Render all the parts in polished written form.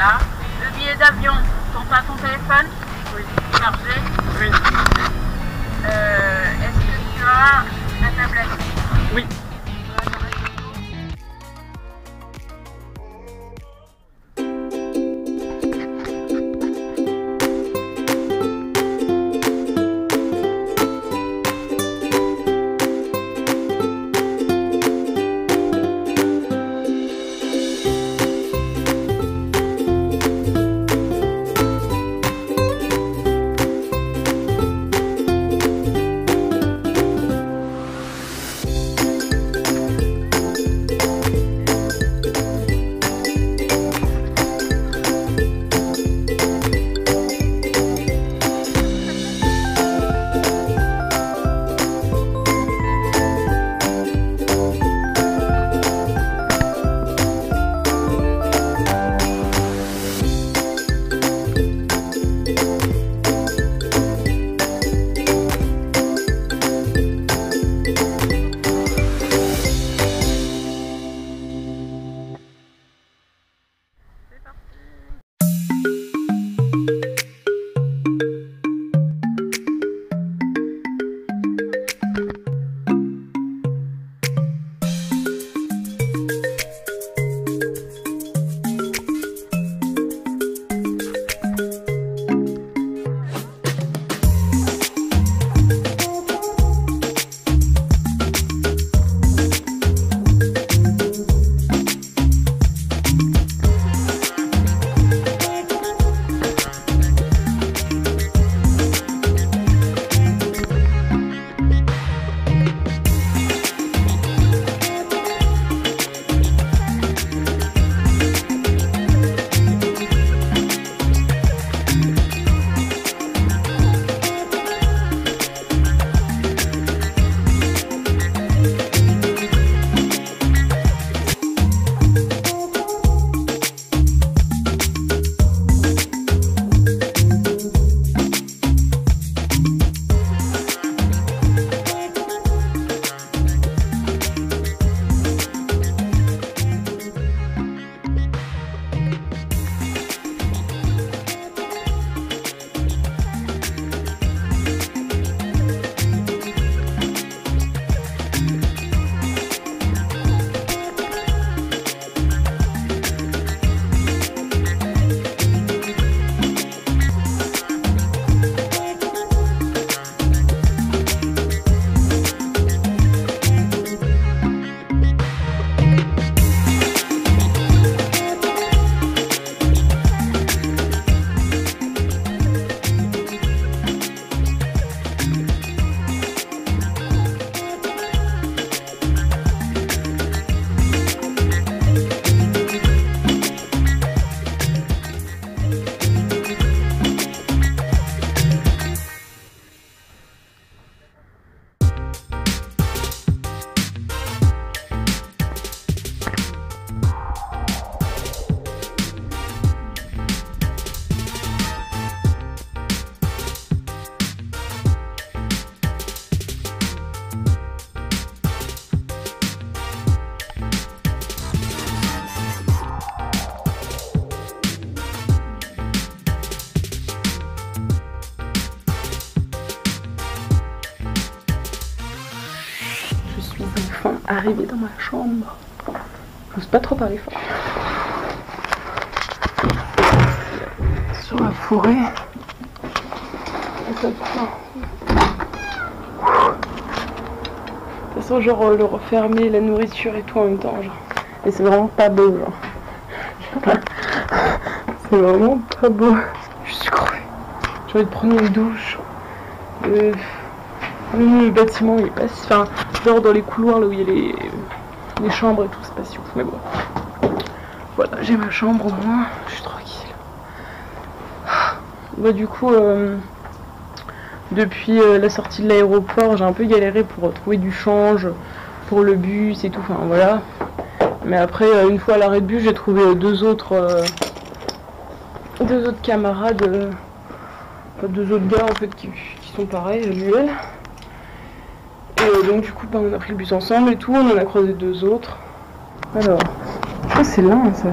Voilà. Le billet d'avion, t'en pas ton téléphone? Oui. Chargé? Oui. Est-ce que tu as la tablette? Oui. enfin arrivée dans ma chambre. J'ose pas trop parler fort. Sur la forêt. De toute façon, genre le refermer, la nourriture et tout en même temps, genre. Et c'est vraiment pas beau, genre. C'est vraiment pas beau. Je suis crevée. J'ai envie de prendre une douche. Le bâtiment il est pas si... Enfin, genre dans les couloirs là où il y a les chambres et tout, c'est pas si ouf, mais bon. Voilà, j'ai ma chambre au moins, je suis tranquille. Bah du coup, depuis la sortie de l'aéroport, j'ai un peu galéré pour trouver du change pour le bus et tout, enfin voilà. Mais après, une fois à l'arrêt de bus, j'ai trouvé deux autres camarades, deux autres gars en fait qui sont pareils, Muel. Et donc du coup, bah, on a pris le bus ensemble et tout, on en a croisé deux autres. Alors, je crois que c'est là, ça.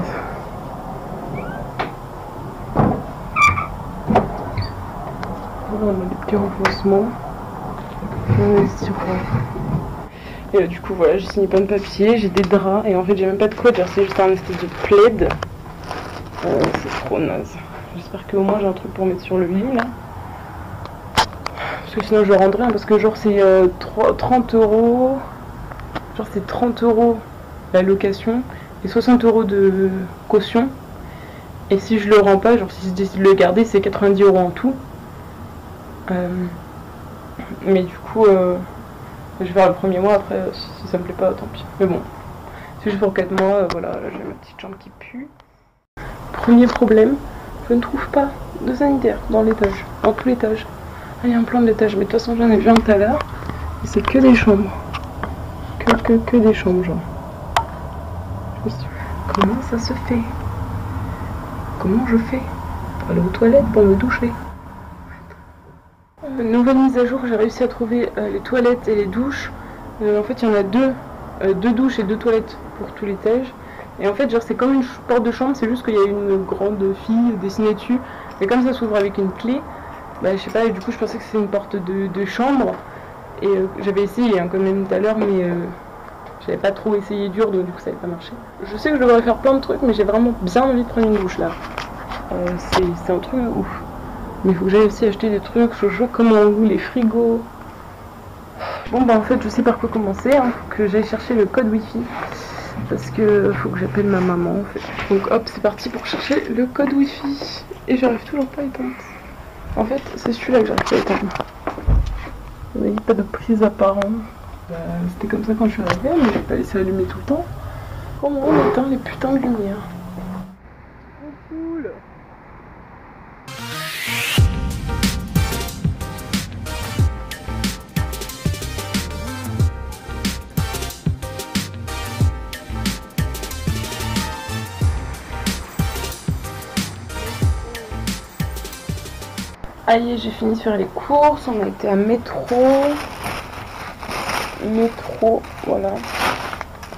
on a des petits renforcements. On a des tiroirs. Et du coup voilà, j'ai signé plein de papiers, j'ai des draps et en fait j'ai même pas de quoi, c'est juste un espèce de plaid. C'est trop naze. J'espère qu'au moins j'ai un truc pour mettre sur le lit là. Parce que sinon je rendrai rien parce que genre c'est 30 euros. Genre c'est 30 euros la location et 60 euros de caution. Et si je le rends pas, genre si je décide de le garder, c'est 90 euros en tout. Mais du coup, je vais faire le premier mois, après si ça me plaît pas, tant pis. Mais bon, c'est juste pour 4 mois, voilà, là, j'ai ma petite chambre qui pue. Premier problème, je ne trouve pas de sanitaire dans l'étage, dans tout l'étage. Ah, il y a un plan de l'étage, mais de toute façon j'en ai vu un tout à l'heure. Et c'est que des chambres. Que des chambres, genre. Comment ça se fait? Comment je fais pour aller aux toilettes, pour me doucher? Nouvelle mise à jour, j'ai réussi à trouver les toilettes et les douches. En fait, il y en a deux douches et 2 toilettes pour tout l'étage. Et en fait, genre, c'est comme une porte de chambre, c'est juste qu'il y a une grande fille dessinée dessus. Et comme ça s'ouvre avec une clé, bah, je sais pas, et du coup, je pensais que c'était une porte de chambre. Et j'avais essayé quand même tout à l'heure, mais j'avais pas trop essayé dur, donc du coup, ça n'avait pas marché. Je sais que je devrais faire plein de trucs, mais j'ai vraiment bien envie de prendre une douche là. C'est un truc ouf. Mais il faut que j'aille aussi acheter des trucs, je vois comment on loue les frigos. Bon bah en fait je sais par quoi commencer, hein. Faut que j'aille chercher le code wifi. Parce que faut que j'appelle ma maman en fait. Donc hop c'est parti pour chercher le code wifi. Et j'arrive toujours pas à éteindre. En fait c'est celui-là que j'arrive pas à éteindre. Vous voyez, pas de prise apparente. C'était comme ça quand je suis arrivée, mais j'ai pas laissé allumer tout le temps. Comment on éteint les putains de lumière? Trop cool. Allez, j'ai fini de faire les courses, on a été à métro, voilà.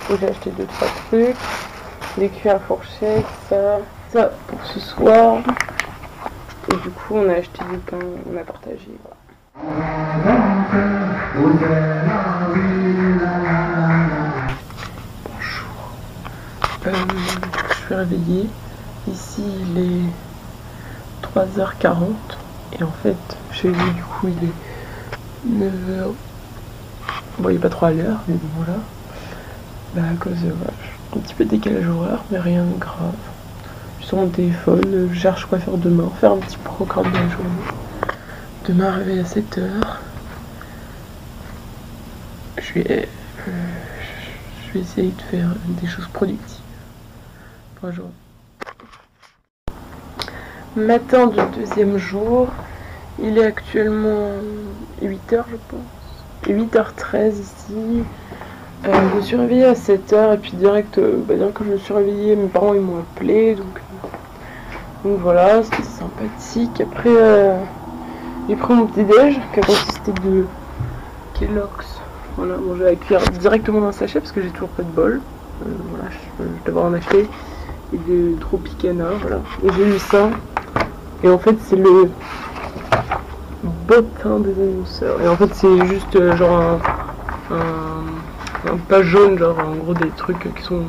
J'ai acheté 2-3 trucs, des cuillères à fourchette, ça pour ce soir. Et du coup, on a acheté du pain, on a partagé, voilà. Bonjour. Je suis réveillée. Ici, il est 3h40. Et en fait, chez lui, du coup, il est 9h. Bon, il est pas trop à l'heure, mais bon, voilà. Bah, à cause de un petit peu de décalage horaire, mais rien de grave. Je suis sur mon téléphone, je cherche quoi faire demain, faire un petit programme de la journée. Demain, réveil à 7h. Je vais essayer de faire des choses productives pour la journée. Matin du deuxième jour, il est actuellement 8h je pense, 8h13 ici. Je me suis réveillée à 7h et puis direct, bien que je me suis réveillée, mes parents ils m'ont appelé, donc voilà, c'était sympathique. Après j'ai pris mon petit déj qui a consisté de Kellogg's, voilà, manger à la cuillère directement dans le sachet parce que j'ai toujours pas de bol, voilà, je devrais en acheter, et de Tropicana, voilà, et j'ai eu ça. Et en fait c'est le bottin des annonceurs. Et en fait c'est juste genre un pas jaune, genre en gros des trucs qui sont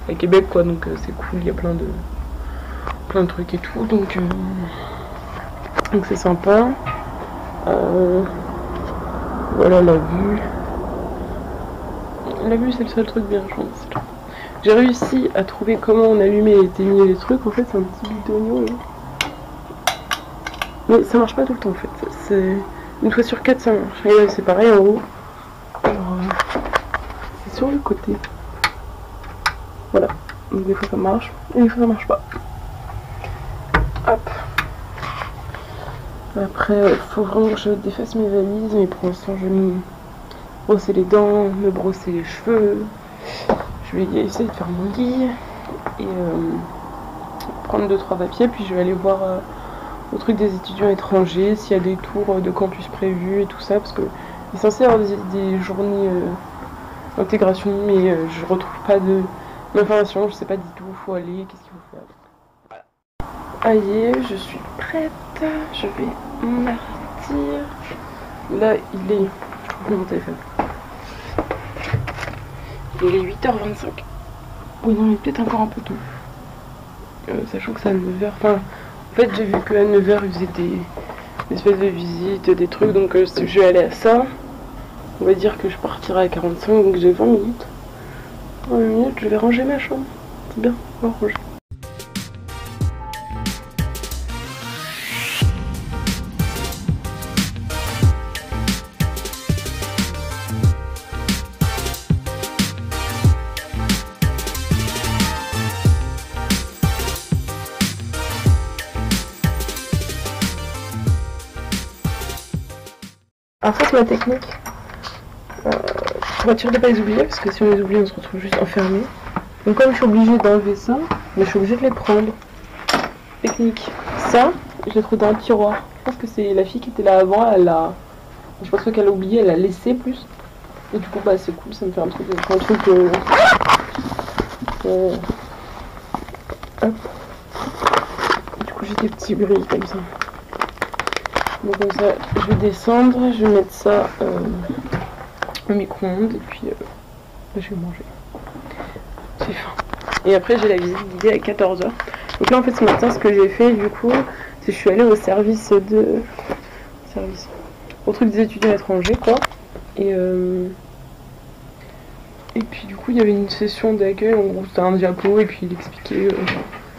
à Québec quoi, donc c'est cool, il y a plein de trucs et tout, donc c'est sympa. Voilà la vue. La vue c'est le seul truc bien, je pense. J'ai réussi à trouver comment on allumait et éteignait les trucs, en fait c'est un petit bidonnier là. Mais ça marche pas tout le temps en fait, c'est une fois sur 4 ça marche. Et c'est pareil en haut. C'est sur le côté. Voilà. Donc des fois ça marche et des fois ça marche pas. Hop. Après, faut vraiment que je défasse mes valises, mais pour l'instant je vais me brosser les dents, me brosser les cheveux. Je vais essayer de faire mon lit et prendre 2-3 papiers, puis je vais aller voir au truc des étudiants étrangers, s'il y a des tours de campus prévus et tout ça, parce que il est censé y avoir des journées d'intégration, mais je retrouve pas d'informations, je sais pas du tout où il faut aller, qu'est-ce qu'il faut faire. Voilà. Allez, je suis prête, je vais m'arrêter. Là, il est... Je trouve plus mon téléphone. Il est 8h25. Oui, non, il est peut-être encore un peu tôt. Sachant que c'est à 9h. Enfin, en fait, j'ai vu qu'à 9h, ils faisaient des espèces de visites, des trucs. Donc, je vais aller à ça. On va dire que je partirai à 45, donc j'ai 20 minutes. 20 minutes, je vais ranger ma chambre. C'est bien, on va ranger. En fait, ma technique, pour être sûr de ne pas les oublier, parce que si on les oublie, on se retrouve juste enfermé. Donc comme je suis obligée d'enlever ça, mais je suis obligée de les prendre. Technique. Ça, je l'ai trouvé dans un tiroir. Je pense que c'est la fille qui était là avant, elle a... Je pense qu'elle a oublié, elle a laissé plus. Et du coup, bah c'est cool, ça me fait un truc... Hop. Du coup, j'ai des petits bruits comme ça. Donc comme ça, je vais descendre, je vais mettre ça au micro-ondes et puis là, je vais manger. J'ai faim. Et après j'ai la visite guidée à 14h. Donc là en fait ce matin ce que j'ai fait du coup, c'est que je suis allée au service au truc des étudiants étrangers quoi. Et puis du coup il y avait une session d'accueil, en gros c'était un diapo et puis il expliquait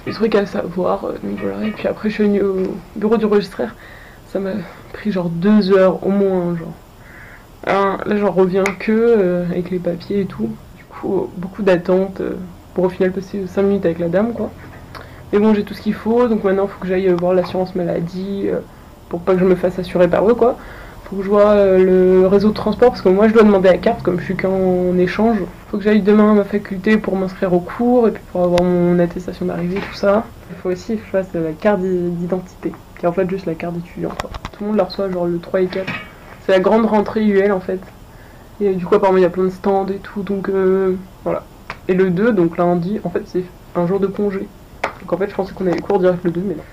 les trucs à savoir. Donc voilà. Et puis après je suis venue au bureau du registraire. Ça m'a pris genre 2 heures au moins, genre. Alors, là j'en reviens que avec les papiers et tout. Du coup, beaucoup d'attente pour au final passer 5 minutes avec la dame quoi. Mais bon, j'ai tout ce qu'il faut, donc maintenant il faut que j'aille voir l'assurance maladie pour pas que je me fasse assurer par eux quoi. Faut que je vois le réseau de transport parce que moi je dois demander la carte comme je suis qu'en échange. Faut que j'aille demain à ma faculté pour m'inscrire au cours et puis pour avoir mon attestation d'arrivée, tout ça. Il faut aussi que je fasse la carte d'identité. Qui est en fait juste la carte d'étudiant quoi. Tout le monde la reçoit genre le 3 et 4. C'est la grande rentrée UL en fait. Et du coup apparemment il y a plein de stands et tout donc voilà. Et le 2 donc lundi en fait c'est un jour de congé. Donc en fait je pensais qu'on avait cours direct le 2 mais non.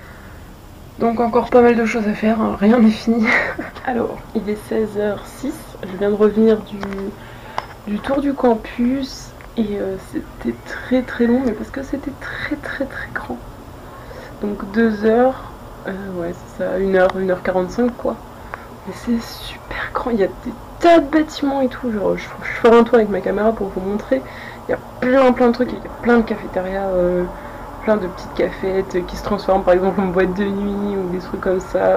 Donc encore pas mal de choses à faire, hein. Rien n'est fini. Alors il est 16h06, je viens de revenir du tour du campus et c'était très très long mais parce que c'était très grand. Donc 2 heures. Ouais, c'est ça, 1h, 1h45 quoi. Mais c'est super grand, il y a des tas de bâtiments et tout. Genre, je ferai un tour avec ma caméra pour vous montrer. Il y a plein de trucs, il y a plein de cafétérias, plein de petites cafettes qui se transforment par exemple en boîte de nuit ou des trucs comme ça.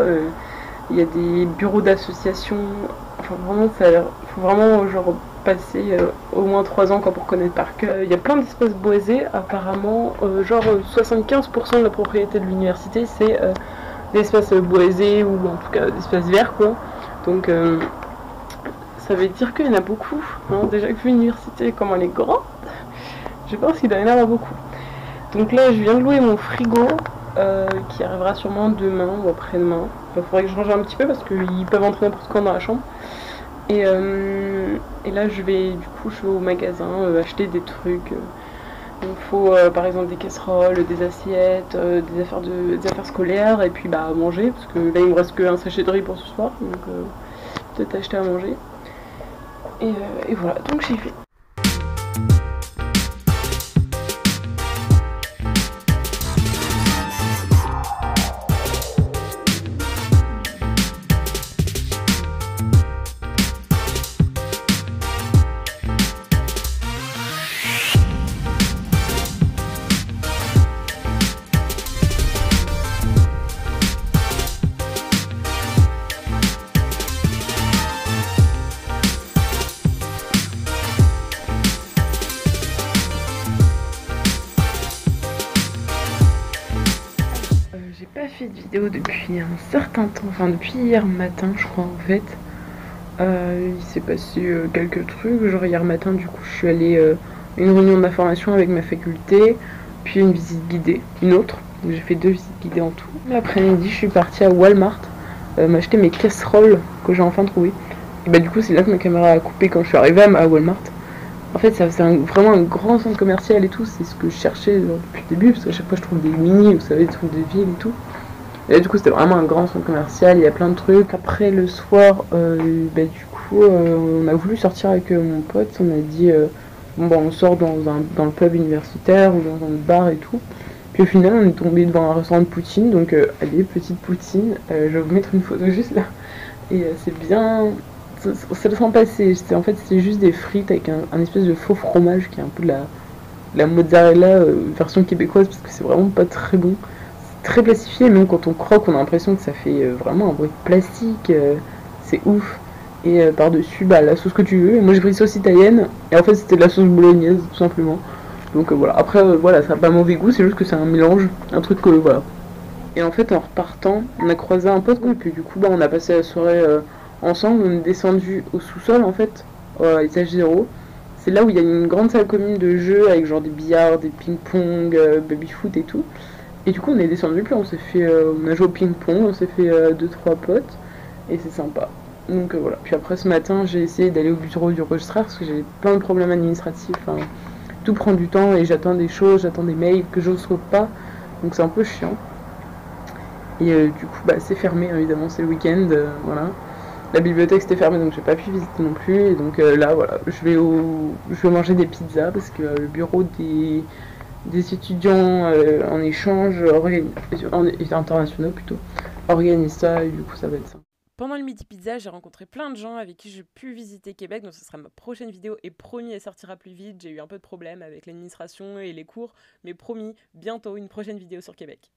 Il y a des bureaux d'associations. Enfin, vraiment, ça a l'air. Faut vraiment, genre, passer au moins 3 ans quoi, pour connaître par cœur. Il y a plein d'espaces boisés, apparemment, genre 75% de la propriété de l'université, c'est des espaces boisés ou en tout cas des espaces verts quoi. Donc ça veut dire qu'il y en a beaucoup. Hein. Déjà que l'université, comment elle est grande, je pense qu'il doit y en avoir beaucoup. Donc là, je viens de louer mon frigo qui arrivera sûrement demain ou après-demain. Il faudrait que je range un petit peu parce qu'ils peuvent entrer n'importe quand dans la chambre. Et là je vais au magasin acheter des trucs. Il me faut par exemple des casseroles, des assiettes, des affaires scolaires et puis bah à manger parce que là il me reste qu'un sachet de riz pour ce soir donc peut-être acheter à manger. Et voilà, donc j'y vais. Fait de vidéo depuis un certain temps, enfin depuis hier matin je crois en fait. Il s'est passé quelques trucs, genre hier matin du coup je suis allée à une réunion d'information avec ma faculté, puis une visite guidée, une autre, donc j'ai fait 2 visites guidées en tout. L'après-midi je suis partie à Walmart m'acheter mes casseroles que j'ai enfin trouvées. Et bah du coup c'est là que ma caméra a coupé quand je suis arrivée à Walmart. En fait c'est vraiment un grand centre commercial et tout, c'est ce que je cherchais depuis le début, parce qu'à chaque fois je trouve des mini, vous savez, des trucs de ville et tout. Et là, du coup, c'était vraiment un grand centre commercial, il y a plein de trucs. Après, le soir, du coup, on a voulu sortir avec mon pote. On a dit, bon, bah, on sort dans le pub universitaire ou dans un bar et tout. Puis au final, on est tombé devant un restaurant de poutine. Donc, allez, petite poutine. Je vais vous mettre une photo juste là. Et c'est bien. Ça le sent passer. En fait, c'est juste des frites avec un espèce de faux fromage qui est un peu de la mozzarella version québécoise parce que c'est vraiment pas très bon. C'est très plastifié, même quand on croque, on a l'impression que ça fait vraiment un bruit de plastique. C'est ouf. Et par-dessus, bah, la sauce que tu veux. Et moi, j'ai pris sauce italienne. Et en fait, c'était de la sauce bolognaise, tout simplement. Donc voilà. Après, voilà, ça n'a pas mauvais goût, c'est juste que c'est un mélange. Un truc que, voilà. Et en fait, en repartant, on a croisé un pote, et puis du coup, bah, on a passé la soirée ensemble. On est descendu au sous-sol, en fait, à l'étage 0. C'est là où il y a une grande salle commune de jeux avec genre des billards, des ping-pong, baby-foot et tout. Et du coup, on est descendu, puis on a joué au ping-pong, on s'est fait 2-3 potes, et c'est sympa. Donc voilà. Puis après, ce matin, j'ai essayé d'aller au bureau du registraire parce que j'ai plein de problèmes administratifs. Hein. Tout prend du temps et j'attends des choses, j'attends des mails que je ne reçois pas. Donc c'est un peu chiant. Et du coup, bah, c'est fermé, évidemment, c'est le week-end, voilà. La bibliothèque c'était fermé, donc j'ai pas pu visiter non plus. Et donc là, voilà, je vais manger des pizzas parce que le bureau des étudiants en échange internationaux plutôt organise ça et du coup ça va être ça. Pendant le Midi Pizza, j'ai rencontré plein de gens avec qui j'ai pu visiter Québec, donc ce sera ma prochaine vidéo et promis, elle sortira plus vite. J'ai eu un peu de problème avec l'administration et les cours, mais promis, bientôt une prochaine vidéo sur Québec.